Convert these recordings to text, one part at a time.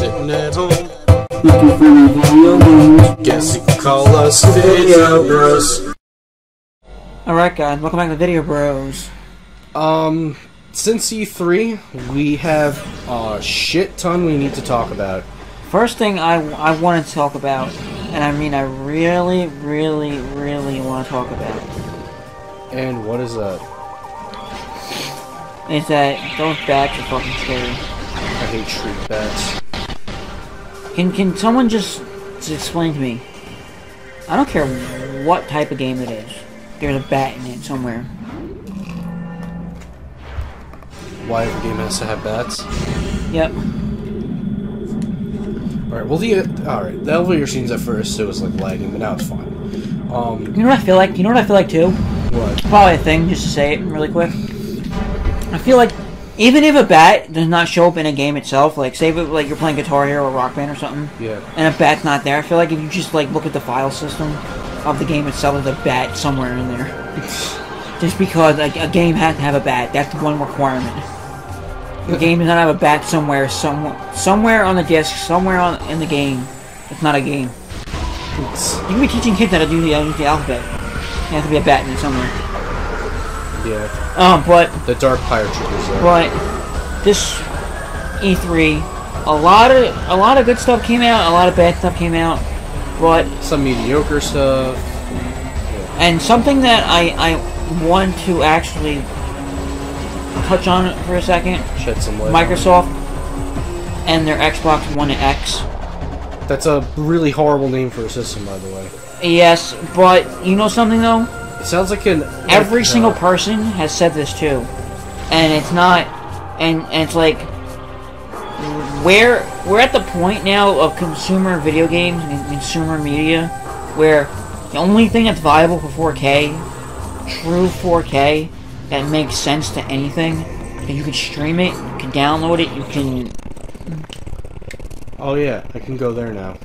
Sitting at home, looking for new video games. guess you could call us Video Bros. Alright guys, welcome back to Video Bros. Since E3, we have a shit ton we need to talk about. First thing I want to talk about, and I mean I really want to talk about. And what is that? Is that those bats are fucking scary. I hate shriek bats. Can someone just explain to me? I don't care what type of game it is. There's a bat in it somewhere. Why every game has to have bats? Yep. Alright, well alright, the elevator scenes at first it was like lagging, but now it's fine. You know what I feel like? You know what I feel like too? What? Probably a thing, just to say it really quick. I feel like even if a bat does not show up in a game itself, like say like you're playing Guitar Hero or Rock Band or something, yeah, and a bat's not there, I feel like if you just like look at the file system of the game itself, there's a bat somewhere in there. Just because like a game has to have a bat, that's the one requirement. The game does not have a bat somewhere on the disc, in the game. It's not a game. You can be teaching kids how to do the alphabet. There has to be a bat in it somewhere. Yeah. But the Dark Pirate Troopers there. But this E3, a lot of good stuff came out, a lot of bad stuff came out, but some mediocre stuff. And something that I want to actually touch on it for a second. Shed some light. Microsoft and their Xbox One X. That's a really horrible name for a system, by the way. Yes, but you know something though? It sounds like every single person has said this too, and it's not, and it's like we're at the point now of consumer video games and consumer media where the only thing that's viable for 4K, true 4K, that makes sense to anything, that you can stream it, you can download it, you can... Oh yeah, I can go there now.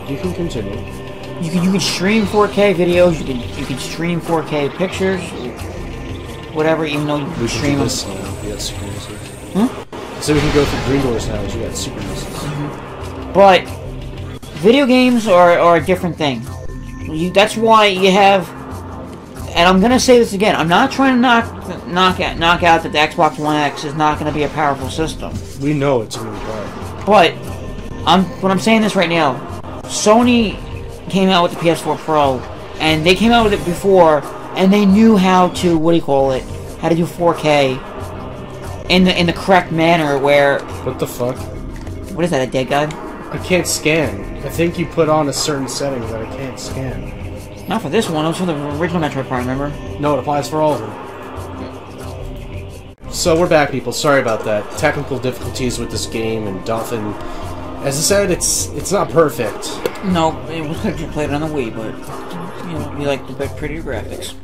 You can continue. You can stream 4K videos, you can stream 4K pictures, whatever, even though you can stream them. We got super missiles. So we can go through green doors now, because we got super missiles. But video games are a different thing. That's why you have, and I'm gonna say this again. I'm not trying to knock out that the Xbox One X is not gonna be a powerful system. We know it's really powerful. But I'm saying this right now. Sony came out with the PS4 Pro, and they came out with it before, and they knew how to how to do 4K in the correct manner. Where what the fuck? What is that? A dead guy? I can't scan. I think you put on a certain setting that I can't scan. Not for this one, it was for the original Metroid Prime, remember? No, it applies for all of them. So we're back, people. Sorry about that. Technical difficulties with this game and Dolphin. As I said, it's not perfect. No, it was like you played it on the Wii, but you know, we like the big prettier graphics.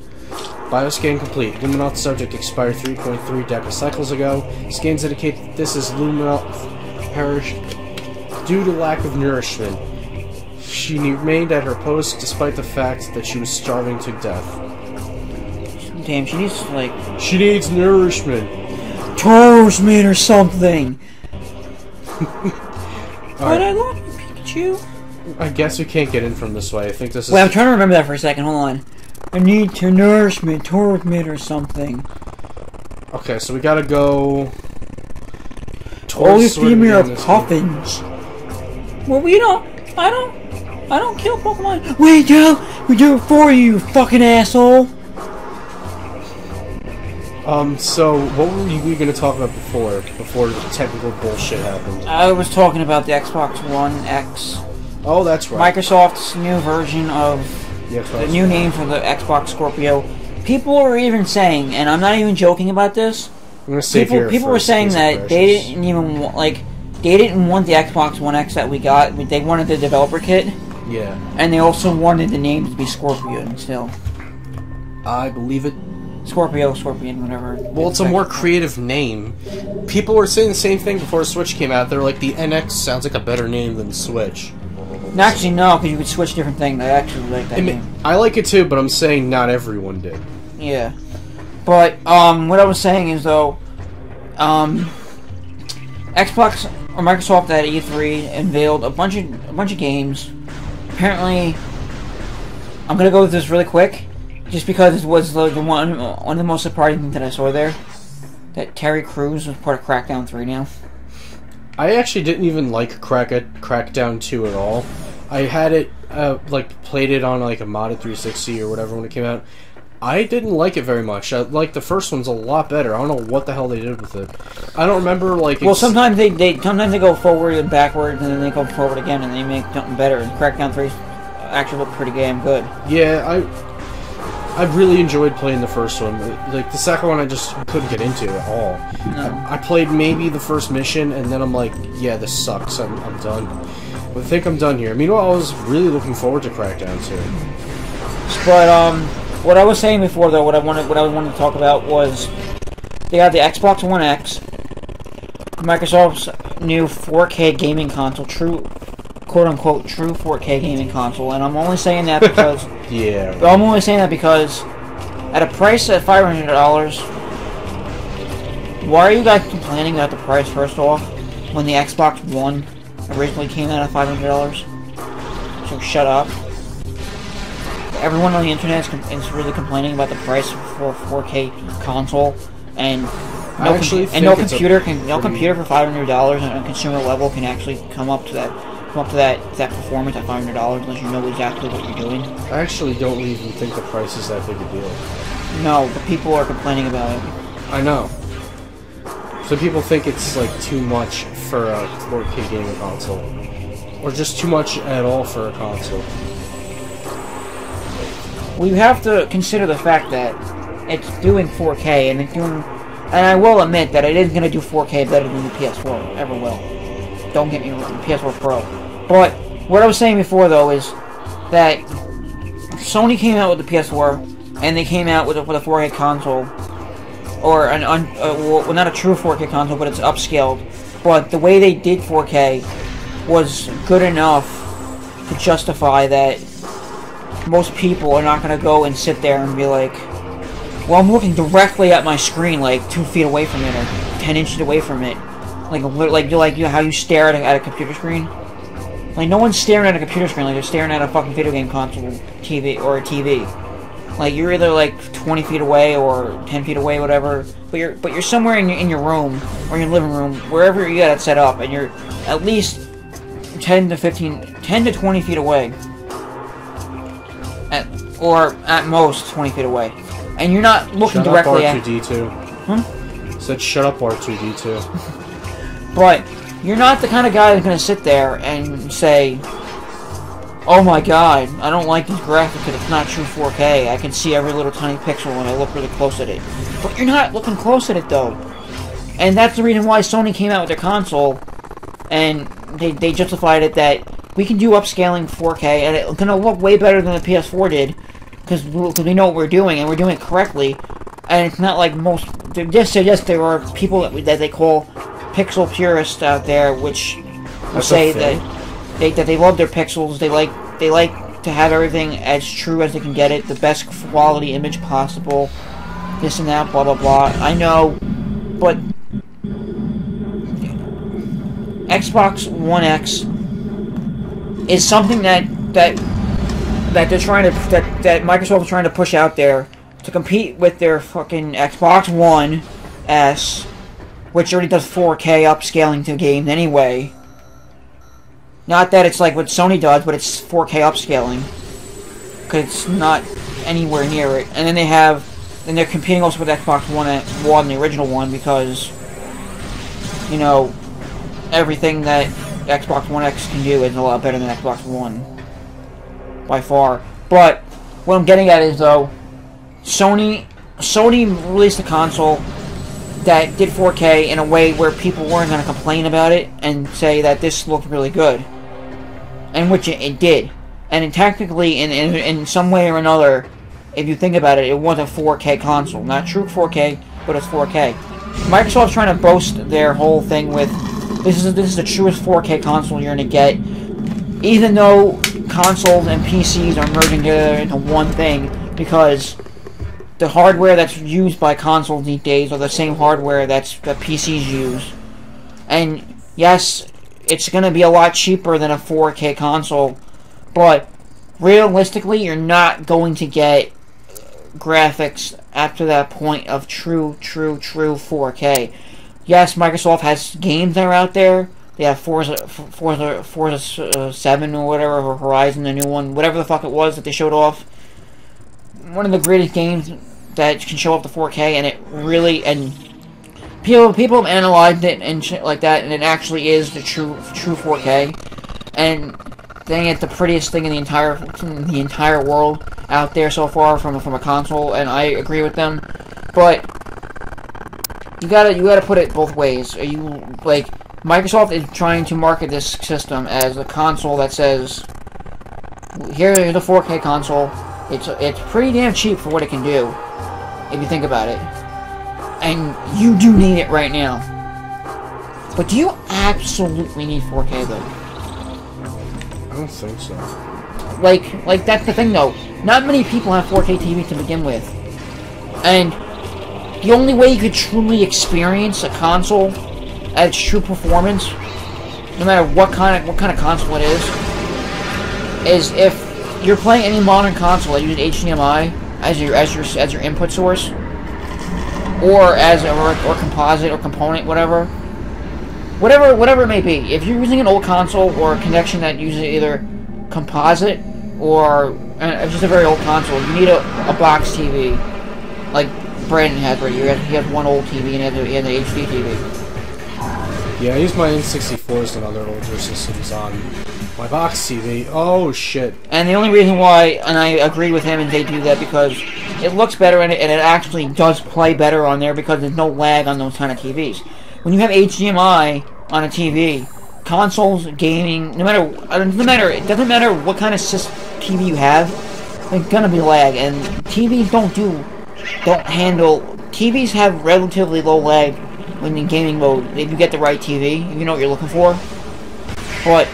Bioscan complete. Luminalt subject expired 3.3 decacycles ago. Scans indicate that this is Luminalt perished due to lack of nourishment. She remained at her post despite the fact that she was starving to death. Damn, she needs, like... She needs nourishment. Nourishment or something! But I love you, Pikachu. I guess we can't get in from this way. I think this is... Wait, I'm trying to remember that for a second. Hold on. I need to nourishment or something. Okay, so we gotta go... Only female puffins. Well, we don't... I don't kill Pokemon. We do it for you, fucking asshole. So what were we going to talk about before the technical bullshit happened? I was talking about the Xbox One X. Oh, that's right. Microsoft's new version of the new name for the Xbox Scorpio. People are even saying, and I'm not even joking about this. I'm gonna save people were saying that they didn't even they didn't want the Xbox One X that we got. They wanted the developer kit. Yeah. And they also wanted the name to be Scorpion still. I believe it. Scorpion, whatever. Well, it's a more creative name. People were saying the same thing before Switch came out. They're like, the NX sounds like a better name than Switch. Actually, no, because you could switch different things. I actually like that name. I like it too, but I'm saying not everyone did. Yeah. But, what I was saying is, though, Xbox or Microsoft at E3 unveiled a bunch of games. Apparently, I'm gonna go with this really quick, just because it was the one of the most surprising things that I saw there. That Terry Crews was part of Crackdown 3 now. I actually didn't even like Crackdown 2 at all. I had it, played it on like a modded 360 or whatever when it came out. I didn't like it very much. Like the first one's a lot better. I don't know what the hell they did with it. I don't remember like. Well, sometimes they go forward and backwards, and then they go forward again, and they make something better. And Crackdown 3 actually looked pretty damn good. Yeah, I really enjoyed playing the first one. Like the second one, I just couldn't get into at all. No. I played maybe the first mission, and then I'm like, yeah, this sucks. I'm done. I think I'm done here. Meanwhile, I was really looking forward to Crackdown 2. But what I was saying before, though, what I wanted to talk about was they got the Xbox One X, Microsoft's new 4K gaming console, quote-unquote true 4K gaming console, and I'm only saying that because yeah. I'm only saying that because at a price at $500, why are you guys complaining about the price first off when the Xbox One originally came out at $500? So shut up. Everyone on the internet is really complaining about the price for a 4K console, and no computer for $500 on a consumer level can actually come up to that performance at $500 unless you know exactly what you're doing. I actually don't even think the price is that big a deal. No, but people are complaining about it. I know. So people think it's like too much for a 4K gaming console, or just too much at all for a console. We have to consider the fact that it's doing 4K, and and I will admit that it is going to do 4K better than the PS4 ever will. Don't get me wrong, PS4 Pro. But what I was saying before, though, is that Sony came out with the PS4, and they came out with a 4K console, or well, not a true 4K console, but it's upscaled. But the way they did 4K was good enough to justify that most people are not going to go and sit there and be like, well, I'm looking directly at my screen, like 2 feet away from it, or 10 inches away from it, like how you stare at a computer screen. Like, no one's staring at a computer screen like they're staring at a fucking video game console, TV, or a TV. Like, you're either like 20 feet away or 10 feet away, whatever. But you're somewhere in your room or your living room, wherever you got it set up, and you're at least 10 to 20 feet away. Or at most 20 feet away, and you're not looking directly at. R2D2. Said shut up, R2D2. But you're not the kind of guy who's gonna sit there and say, "Oh my God, I don't like these graphics because it's not true 4K. I can see every little tiny pixel when I look really close at it." But you're not looking close at it though, and that's the reason why Sony came out with their console, and they justified it that we can do upscaling 4K, and it's gonna look way better than the PS4 did, because we know what we're doing, and we're doing it correctly. And it's not like most. Yes, there are people that they call pixel purists out there, which will say that they love their pixels. They like to have everything as true as they can get it, the best quality image possible. This and that, blah blah blah. I know, but Xbox One X is something that they're trying to that Microsoft is trying to push out there to compete with their fucking Xbox One S, which already does 4K upscaling to games anyway. Not that it's like what Sony does, but it's 4K upscaling, because it's not anywhere near it. And then they're competing also with Xbox One the original one, because you know everything that Xbox One X can do is a lot better than Xbox One, by far. But what I'm getting at is, though, Sony released a console that did 4K in a way where people weren't going to complain about it and say that this looked really good, and which it did. And technically, in some way or another, if you think about it, it was a 4K console, not true 4K, but it's 4K. Microsoft's trying to boast their whole thing with, this is the truest 4K console you're going to get, even though consoles and PCs are merging together into one thing, because the hardware that's used by consoles these days are the same hardware that PCs use. And yes, it's going to be a lot cheaper than a 4K console, but realistically, you're not going to get graphics after that point of true 4K. Yes, Microsoft has games that are out there. They have Forza 7 or whatever, or Horizon, the new one, whatever the fuck it was that they showed off. One of the greatest games that can show up to 4K, and it really, and people have analyzed it and shit like that, and it actually is the true 4K. And dang, it's the prettiest thing in the entire world out there so far from a console, and I agree with them. But you gotta put it both ways. Are you like Microsoft is trying to market this system as a console that says, here's a 4K console. It's pretty damn cheap for what it can do, if you think about it. And you do need it right now. But do you absolutely need 4K though? I don't think so. Like that's the thing though. Not many people have 4K TV to begin with. And the only way you could truly experience a console at its true performance, no matter what kind of console it is if you're playing any modern console that uses HDMI as your input source, or composite or component, whatever it may be. If you're using an old console or a connection that uses either composite or just a very old console, you need a box TV, like Brandon has right here. He has one old TV and he has an HD TV. Yeah, I use my N64s and other older systems on my box TV. Oh shit! And the only reason why, and I agree with him, and they do that because it looks better and it actually does play better on there because there's no lag on those kind of TVs. When you have HDMI on a TV, consoles, gaming, it doesn't matter what kind of TV you have, there's gonna be lag, and TVs TVs have relatively low lag when in gaming mode, if you get the right TV, if you know what you're looking for. But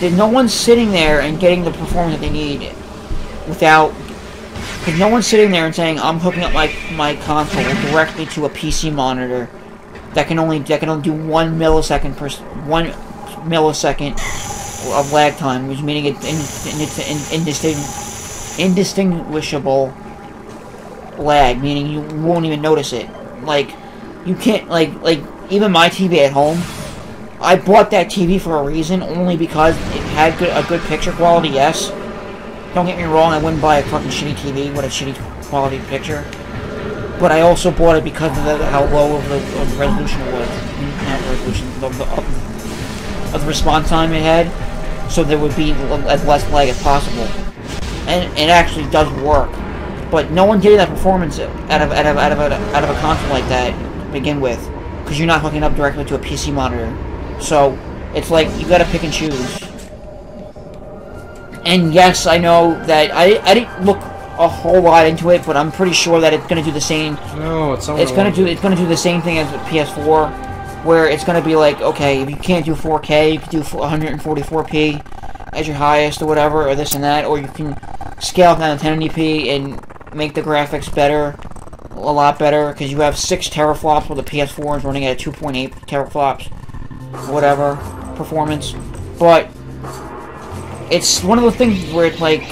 no one's sitting there and getting the performance that they need without. Because no one's sitting there and saying, I'm hooking up my console directly to a PC monitor that can only do 1 millisecond of lag time, which meaning it's indistinguishable lag, meaning you won't even notice it. Like, you can't, like even my TV at home, I bought that TV for a reason, only because it had a good picture quality, yes. Don't get me wrong, I wouldn't buy a fucking shitty TV with a shitty quality picture. But I also bought it because of how low of the resolution it was. Not resolution, of the response time it had, so there would be as less lag as possible. And it actually does work. But no one getting that performance out of a console like that to begin with, because you're not hooking up directly to a PC monitor. So it's like you gotta pick and choose. And yes, I know that I didn't look a whole lot into it, but I'm pretty sure that it's gonna do the same. No, it's gonna do the same thing as the PS4, where it's gonna be like, okay, if you can't do 4K, you can do 144p as your highest or whatever, or this and that, or you can scale it down to 1080p and make the graphics better, a lot better, because you have 6 teraflops with the PS4 is running at 2.8 teraflops, whatever performance. But it's one of those things where it's like,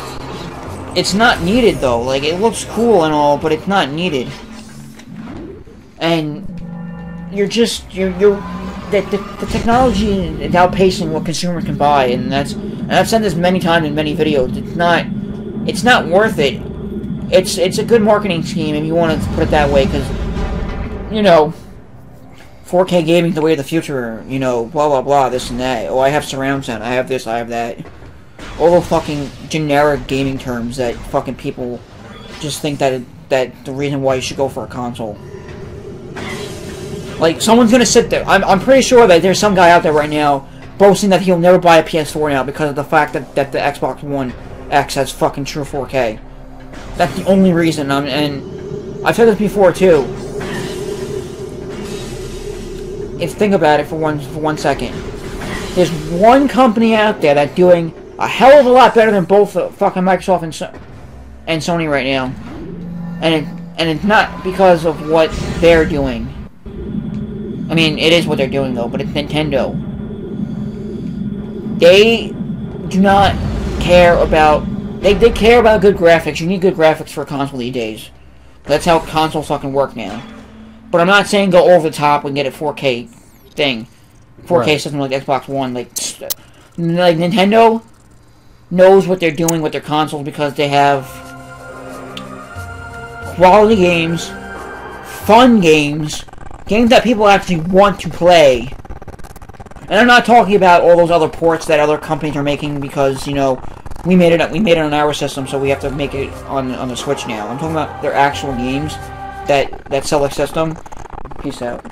it's not needed though. Like, it looks cool and all, but it's not needed. And the technology is outpacing what consumers can buy, and I've said this many times in many videos. It's not worth it. It's a good marketing scheme if you want to put it that way, because 4K gaming is the way of the future. Blah blah blah, this and that. Oh, I have surround sound. I have this. I have that. All the fucking generic gaming terms that fucking people just think that the reason why you should go for a console. Like, someone's gonna sit there. I'm pretty sure that there's some guy out there right now boasting that he'll never buy a PS4 now because of the fact that the Xbox One X has fucking true 4K. That's the only reason. And I've said this before too. Think about it for one second. There's one company out there that's doing a hell of a lot better than both fucking Microsoft and Sony right now, and it's not because of what they're doing. I mean, it is what they're doing though, but it's Nintendo. They do not care about... They care about good graphics. You need good graphics for a console these days. That's how consoles fucking work now. But I'm not saying go over the top and get a 4K thing. 4K Right. system like Xbox One. Like Nintendo knows what they're doing with their consoles because they have quality games, fun games, games that people actually want to play. And I'm not talking about all those other ports that other companies are making because, you know, we made it on our system, so we have to make it on the Switch now. I'm talking about their actual games that sell the system. Peace out.